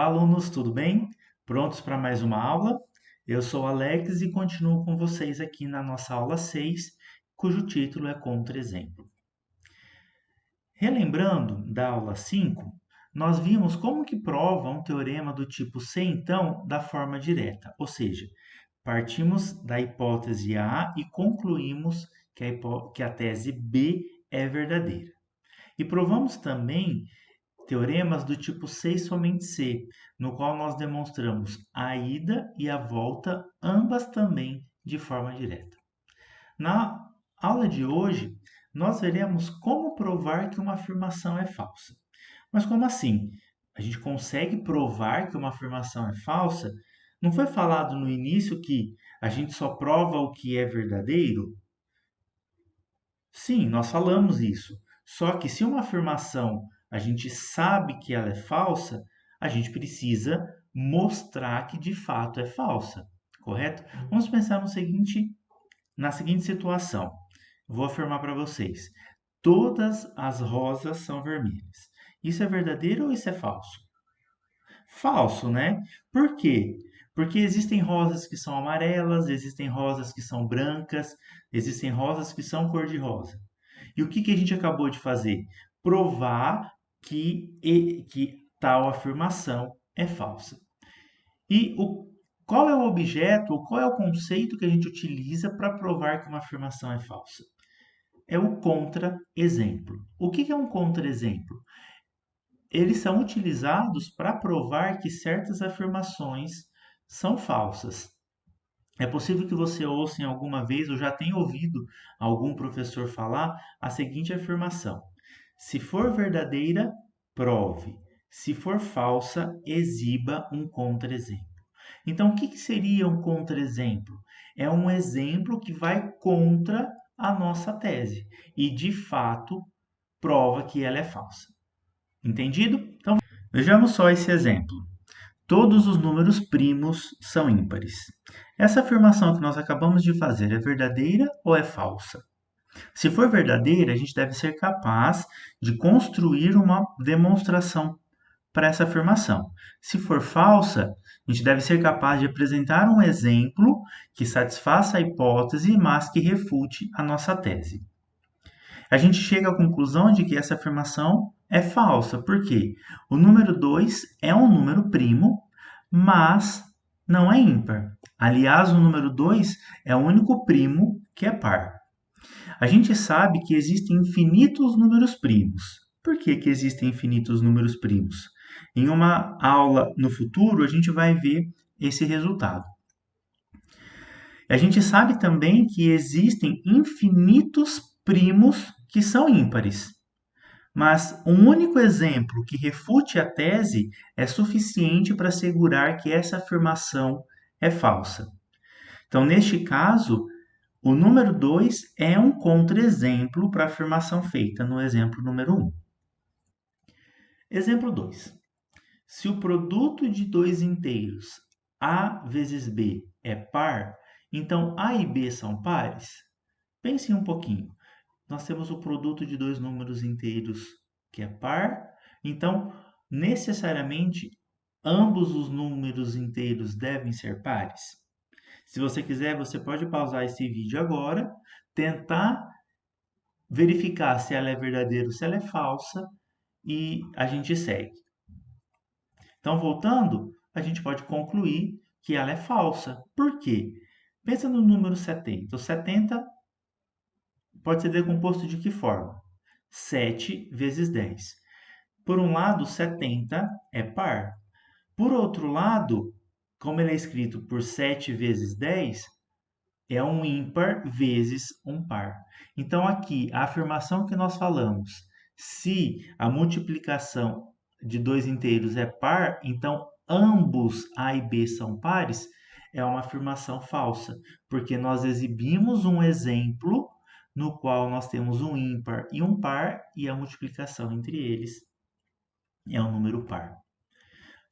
Olá, alunos, tudo bem? Prontos para mais uma aula? Eu sou Alex e continuo com vocês aqui na nossa aula 6, cujo título é Contra-exemplo. Relembrando da aula 5, nós vimos como que prova um teorema do tipo C, então, da forma direta, ou seja, partimos da hipótese A e concluímos que a tese B é verdadeira. E provamos também teoremas do tipo C e somente C, no qual nós demonstramos a ida e a volta, ambas também de forma direta. Na aula de hoje, nós veremos como provar que uma afirmação é falsa. Mas como assim? A gente consegue provar que uma afirmação é falsa? Não foi falado no início que a gente só prova o que é verdadeiro? Sim, nós falamos isso. Só que se uma afirmação a gente sabe que ela é falsa, a gente precisa mostrar que de fato é falsa, correto? Vamos pensar na seguinte situação. Vou afirmar para vocês: todas as rosas são vermelhas. Isso é verdadeiro ou isso é falso? Falso, né? Por quê? Porque existem rosas que são amarelas, existem rosas que são brancas, existem rosas que são cor-de-rosa. E o que que a gente acabou de fazer? Provar que tal afirmação é falsa. E qual é o objeto, ou qual é o conceito que a gente utiliza para provar que uma afirmação é falsa? É o contra-exemplo. O que que é um contra-exemplo? Eles são utilizados para provar que certas afirmações são falsas. É possível que você ouça em alguma vez, ou já tenha ouvido algum professor falar a seguinte afirmação: se for verdadeira, prove. Se for falsa, exiba um contra-exemplo. Então, o que seria um contra-exemplo? É um exemplo que vai contra a nossa tese e, de fato, prova que ela é falsa. Entendido? Então, vejamos só esse exemplo. Todos os números primos são ímpares. Essa afirmação que nós acabamos de fazer é verdadeira ou é falsa? Se for verdadeira, a gente deve ser capaz de construir uma demonstração para essa afirmação. Se for falsa, a gente deve ser capaz de apresentar um exemplo que satisfaça a hipótese, mas que refute a nossa tese. A gente chega à conclusão de que essa afirmação é falsa, porque o número 2 é um número primo, mas não é ímpar. Aliás, o número 2 é o único primo que é par. A gente sabe que existem infinitos números primos. Por que que existem infinitos números primos? Em uma aula no futuro, a gente vai ver esse resultado. A gente sabe também que existem infinitos primos que são ímpares. Mas um único exemplo que refute a tese é suficiente para assegurar que essa afirmação é falsa. Então, neste caso, o número 2 é um contra-exemplo para a afirmação feita no exemplo número 1. Exemplo 2. Se o produto de dois inteiros A vezes B é par, então A e B são pares? Pense um pouquinho. Nós temos o produto de dois números inteiros que é par, então necessariamente ambos os números inteiros devem ser pares. Se você quiser, você pode pausar esse vídeo agora, tentar verificar se ela é verdadeira ou se ela é falsa e a gente segue. Então, voltando, a gente pode concluir que ela é falsa. Por quê? Pensa no número 70. O 70 pode ser decomposto de que forma? 7 vezes 10. Por um lado, 70 é par. Por outro lado, como ele é escrito por 7 vezes 10, é um ímpar vezes um par. Então, aqui, a afirmação que nós falamos, se a multiplicação de dois inteiros é par, então ambos A e B são pares, é uma afirmação falsa, porque nós exibimos um exemplo no qual nós temos um ímpar e um par, e a multiplicação entre eles é um número par.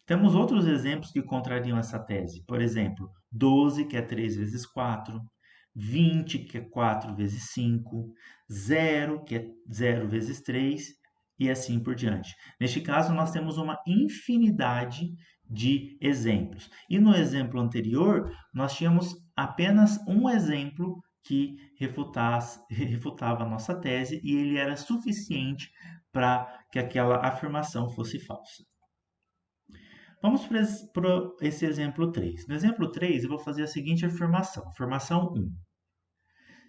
Temos outros exemplos que contrariam essa tese. Por exemplo, 12, que é 3 vezes 4, 20, que é 4 vezes 5, 0, que é 0 vezes 3, e assim por diante. Neste caso, nós temos uma infinidade de exemplos. E no exemplo anterior, nós tínhamos apenas um exemplo que refutava a nossa tese e ele era suficiente para que aquela afirmação fosse falsa. Vamos para esse exemplo 3. No exemplo 3, eu vou fazer a seguinte afirmação. Afirmação 1.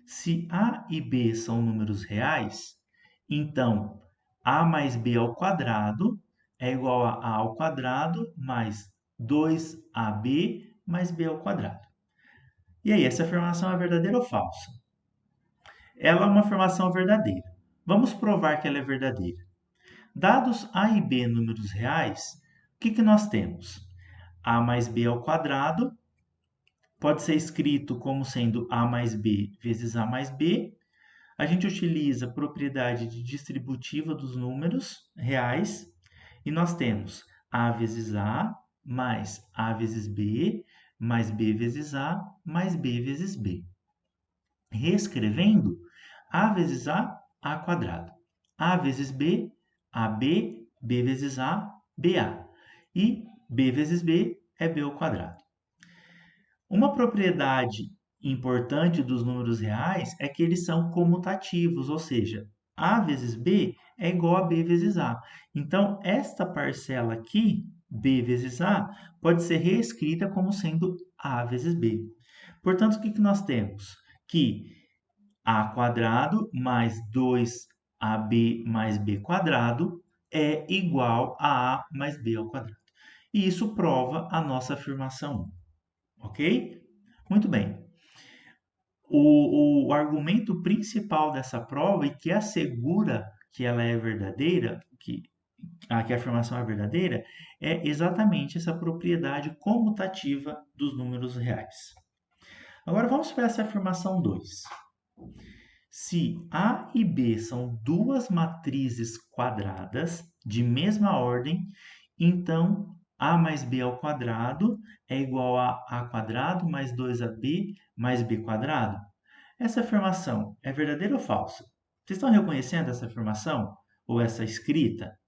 Se A e B são números reais, então A mais B ao quadrado é igual a A ao quadrado mais 2AB mais B ao quadrado. E aí, essa afirmação é verdadeira ou falsa? Ela é uma afirmação verdadeira. Vamos provar que ela é verdadeira. Dados A e B números reais, o que nós temos? A mais B ao quadrado pode ser escrito como sendo A mais B vezes A mais B. A gente utiliza a propriedade de distributiva dos números reais e nós temos A vezes A mais A vezes B mais B vezes A mais B vezes B. Reescrevendo, A vezes A quadrado. A vezes B, AB, B vezes A, BA. E B vezes B é B ao quadrado. Uma propriedade importante dos números reais é que eles são comutativos, ou seja, A vezes B é igual a B vezes A. Então, esta parcela aqui, B vezes A, pode ser reescrita como sendo A vezes B. Portanto, o que nós temos? Que A quadrado mais 2AB mais B quadrado é igual a mais B ao quadrado. E isso prova a nossa afirmação 1. Ok? Muito bem. O argumento principal dessa prova e que assegura que ela é verdadeira, que a afirmação é verdadeira, é exatamente essa propriedade comutativa dos números reais. Agora vamos para essa afirmação 2. Se A e B são duas matrizes quadradas de mesma ordem, então A mais B ao quadrado é igual a A quadrado mais 2AB mais B quadrado. Essa afirmação é verdadeira ou falsa? Vocês estão reconhecendo essa afirmação ou essa escrita?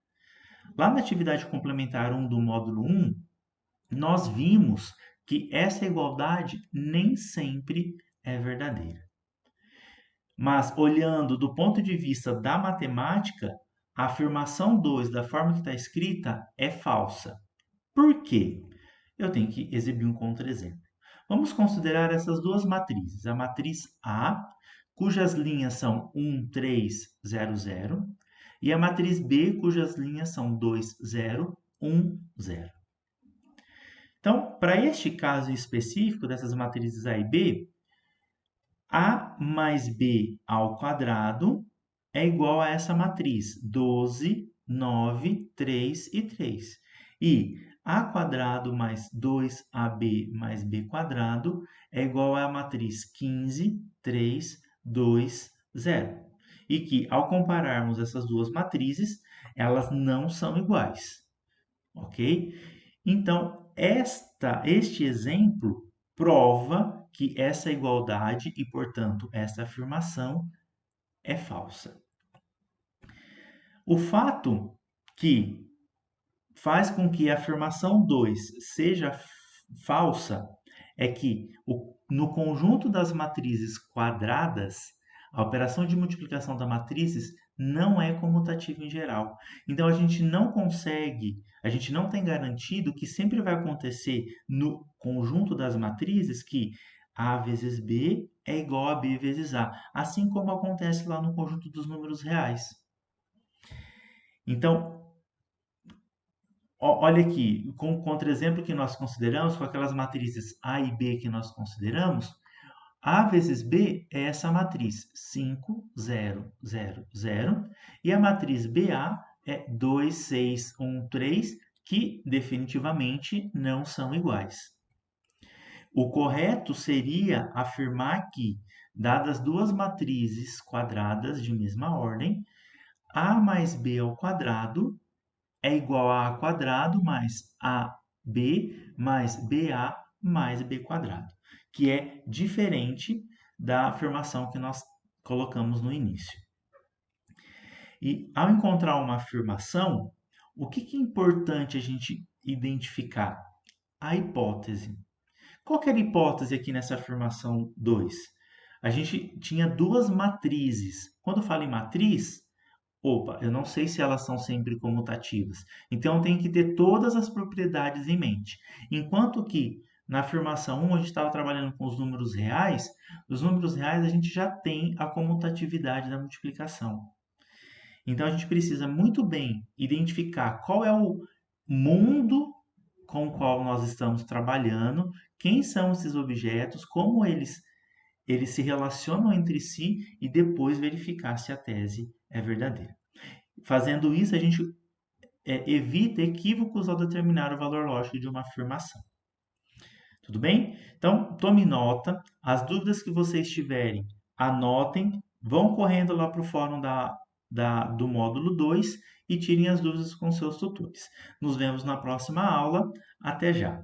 Lá na atividade complementar 1 do módulo 1, nós vimos que essa igualdade nem sempre é verdadeira. Mas, olhando do ponto de vista da matemática, a afirmação 2, da forma que está escrita, é falsa. Por quê? Eu tenho que exibir um contra-exemplo. Vamos considerar essas duas matrizes. A matriz A, cujas linhas são 1, 3, 0, 0, e a matriz B, cujas linhas são 2, 0, 1, 0. Então, para este caso específico dessas matrizes A e B, A mais B ao quadrado é igual a essa matriz, 12, 9, 3 e 3. E A quadrado mais 2AB mais B quadrado é igual à matriz 15, 3, 2, 0. E que, ao compararmos essas duas matrizes, elas não são iguais. Ok? Então, este exemplo prova que essa igualdade e, portanto, essa afirmação é falsa. O fato que faz com que a afirmação 2 seja falsa é que no conjunto das matrizes quadradas, a operação de multiplicação das matrizes não é comutativa em geral. Então a gente não consegue, a gente não tem garantido que sempre vai acontecer no conjunto das matrizes que A vezes B é igual a B vezes A, assim como acontece lá no conjunto dos números reais. Então, olha aqui, com o contra-exemplo que nós consideramos, com aquelas matrizes A e B que nós consideramos, A vezes B é essa matriz 5, 0, 0, 0, e a matriz BA é 2, 6, 1, 3, que definitivamente não são iguais. O correto seria afirmar que, dadas duas matrizes quadradas de mesma ordem, A mais B ao quadrado é igual a quadrado mais AB mais BA mais B quadrado, que é diferente da afirmação que nós colocamos no início. E ao encontrar uma afirmação, o que é importante a gente identificar? A hipótese. Qual que era a hipótese aqui nessa afirmação 2? A gente tinha duas matrizes. Quando eu falo em matriz, opa, eu não sei se elas são sempre comutativas. Então, eu tenho que ter todas as propriedades em mente. Enquanto que na afirmação 1 a gente estava trabalhando com os números reais, os números reais a gente já tem a comutatividade da multiplicação. Então, a gente precisa muito bem identificar qual é o mundo com o qual nós estamos trabalhando, quem são esses objetos, como eles se relacionam entre si e depois verificar se a tese é verdadeira. Fazendo isso, a gente evita equívocos ao determinar o valor lógico de uma afirmação. Tudo bem? Então, tome nota. As dúvidas que vocês tiverem, anotem. Vão correndo lá para o fórum do módulo 2 e tirem as dúvidas com seus tutores. Nos vemos na próxima aula. Até já!